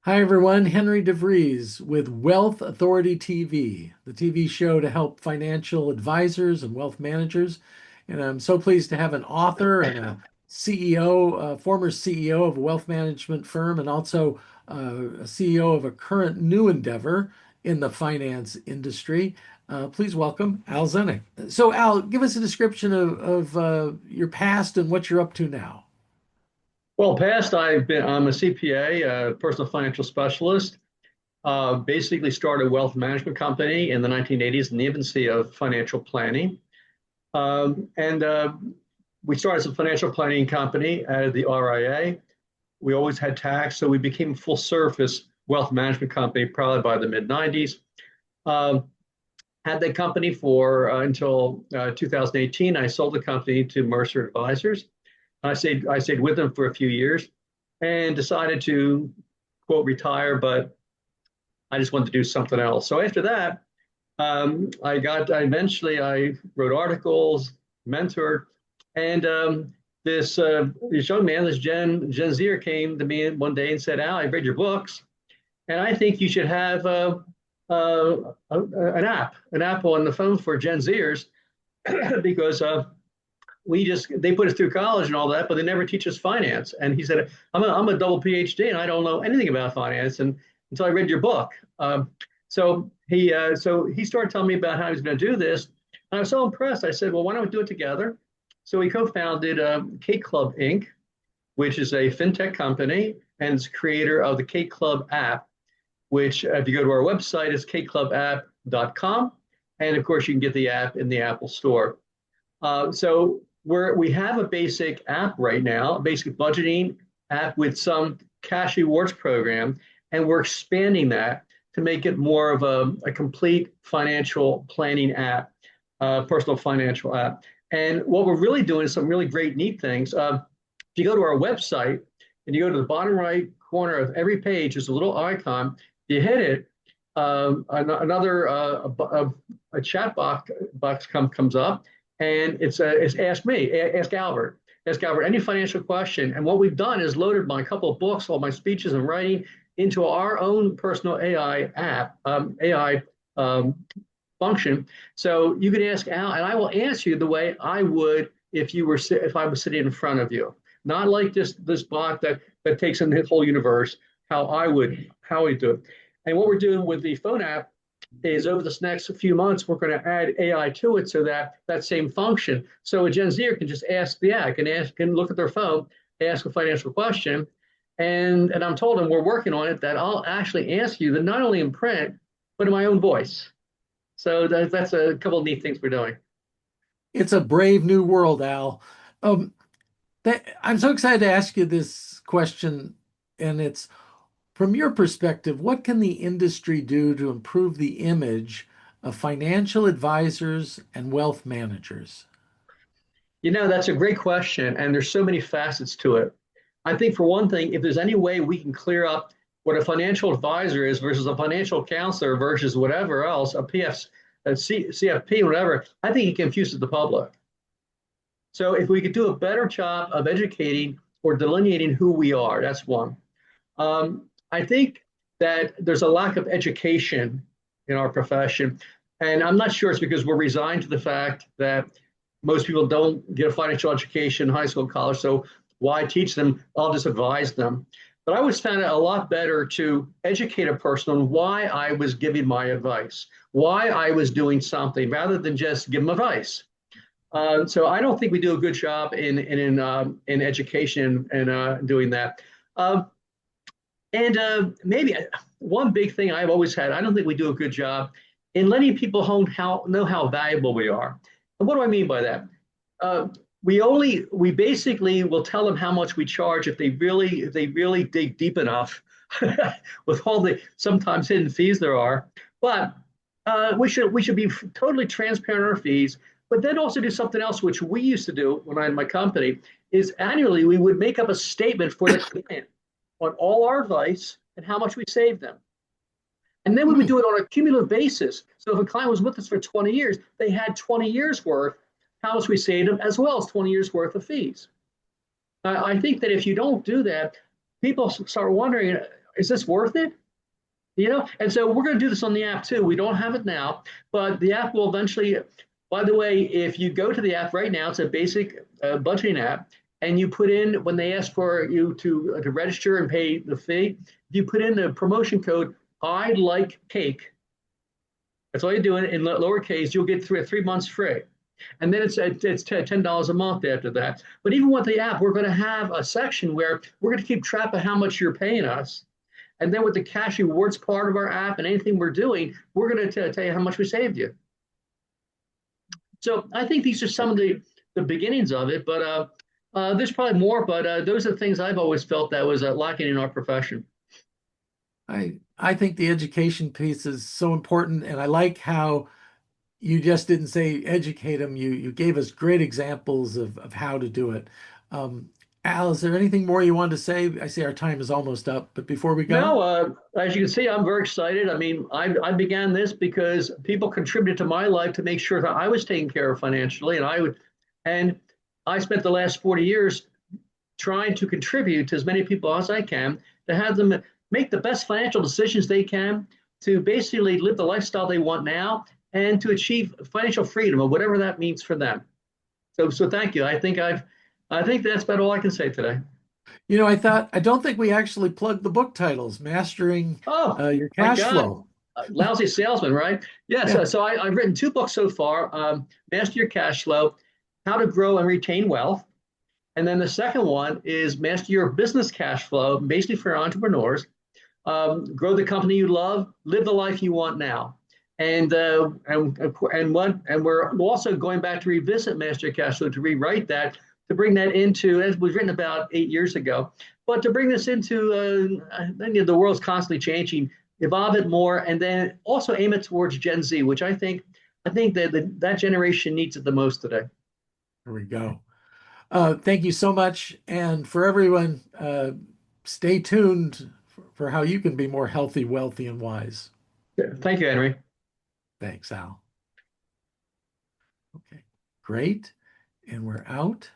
Hi, everyone. Henry DeVries with Wealth Authority TV, the TV show to help financial advisors and wealth managers. And I'm so pleased to have an author and a CEO, former CEO of a wealth management firm, and also a CEO of a current new endeavor in the finance industry. Please welcome Al Zdenek. So, Al, give us a description of your past and what you're up to now. Well, I'm a CPA, personal financial specialist. Basically started a wealth management company in the 1980s in the infancy of financial planning. And We started as a financial planning company at the RIA. We always had tax, so we became a full service wealth management company probably by the mid 90s. Had that company for until 2018. I sold the company to Mercer Advisors. I stayed with them for a few years and decided to quote retire, but I just wanted to do something else. So after that, I wrote articles, mentored, and this young man, this Gen Zer, came to me one day and said, "Al, I read your books, and I think you should have an app on the phone for Gen Zers because they put us through college and all that, but they never teach us finance." And he said, I'm a double PhD and I don't know anything about finance and until I read your book. So he started telling me about how he was going to do this. And I was so impressed. I said, well, why don't we do it together? So we co-founded Kate Club Inc., which is a fintech company and is creator of the Kate Club app, which if you go to our website, is kateclubapp.com. And of course, you can get the app in the Apple Store. We have a basic app right now, a basic budgeting app with some cash rewards program, and we're expanding that to make it more of a complete financial planning app, personal financial app. And what we're really doing is some really great, neat things. If you go to our website and you go to the bottom right corner of every page, there's a little icon. You hit it, a chat box comes up, and it's ask me, ask Albert, any financial question. And what we've done is loaded my couple of books, all my speeches and writing into our own personal AI app, AI function. So you can ask Al, and I will answer you the way I would if I was sitting in front of you. Not like this bot that takes in the whole universe. How I do it. And what we're doing with the phone app is over this next few months, we're going to add AI to it so that same function. So a Gen Zer can just ask the app, can look at their phone, ask a financial question. And I'm told them we're working on it that I'll actually ask you that not only in print, but in my own voice. So that's a couple of neat things we're doing. It's a brave new world, Al. Um, I'm so excited to ask you this question, and it's from your perspective, what can the industry do to improve the image of financial advisors and wealth managers? That's a great question, and there's so many facets to it. I think for one thing, if there's any way we can clear up what a financial advisor is versus a financial counselor versus whatever else, CFP, whatever, I think it confuses the public. So if we could do a better job of educating or delineating who we are, that's one. I think that there's a lack of education in our profession. And I'm not sure it's because we're resigned to the fact that most people don't get a financial education in high school, college. So why teach them? I'll just advise them. But I always found it a lot better to educate a person on why I was giving my advice, why I was doing something, rather than just give them advice. So I don't think we do a good job in education and doing that. Maybe one big thing I've always had, I don't think we do a good job in letting people know how valuable we are. And what do I mean by that? We basically will tell them how much we charge if they really dig deep enough with all the sometimes hidden fees there are. But we should be totally transparent on our fees, but then also do something else, which we used to do when I had my company, is annually we would make up a statement for the client on all our advice and how much we saved them. And then we would do it on a cumulative basis. So if a client was with us for 20 years, they had 20 years worth, how much we saved them, as well as 20 years worth of fees. I think that if you don't do that, people start wondering, is this worth it? And so we're going to do this on the app too. We don't have it now, but the app will eventually. By the way, if you go to the app right now, it's a basic budgeting app, and you put in when they ask for you to register and pay the fee, you put in the promotion code "I like cake." That's all you do in lowercase. You'll get 3 months free, and then it's $10 a month after that. But even with the app, we're going to have a section where we're going to keep track of how much you're paying us. And then with the cash rewards part of our app and anything we're doing, we're going to tell you how much we saved you. So I think these are some of the beginnings of it, but there's probably more, but those are the things I've always felt that was lacking in our profession. I think the education piece is so important, and I like how you just didn't say educate them. You gave us great examples of how to do it. Um, Al, is there anything more you wanted to say? I see our time is almost up, but before we go, No, as you can see, I'm very excited. I mean, I began this because people contributed to my life to make sure that I was taken care of financially, and I spent the last 40 years trying to contribute to as many people as I can to have them make the best financial decisions they can to basically live the lifestyle they want now and to achieve financial freedom or whatever that means for them. So thank you. I think that's about all I can say today. I don't think we actually plugged the book titles, Mastering Oh, Your my Cash God. Flow. Lousy salesman, right? Yeah. Yeah. So I've written 2 books so far, Master Your Cash Flow, How to Grow and Retain Wealth. And then the second one is Master Your Business Cash Flow, basically for entrepreneurs. Grow the company you love, live the life you want now. And we're also going back to revisit Master Your Cash Flow to rewrite that, to bring that into, as was written about 8 years ago, but to bring this into the world's constantly changing, evolve it more, and then also aim it towards Gen Z, which I think that generation needs it the most today. Here we go. Thank you so much. And for everyone, stay tuned for how you can be more healthy, wealthy, and wise. Thank you, Henry. Thanks, Al. Okay, great. And we're out.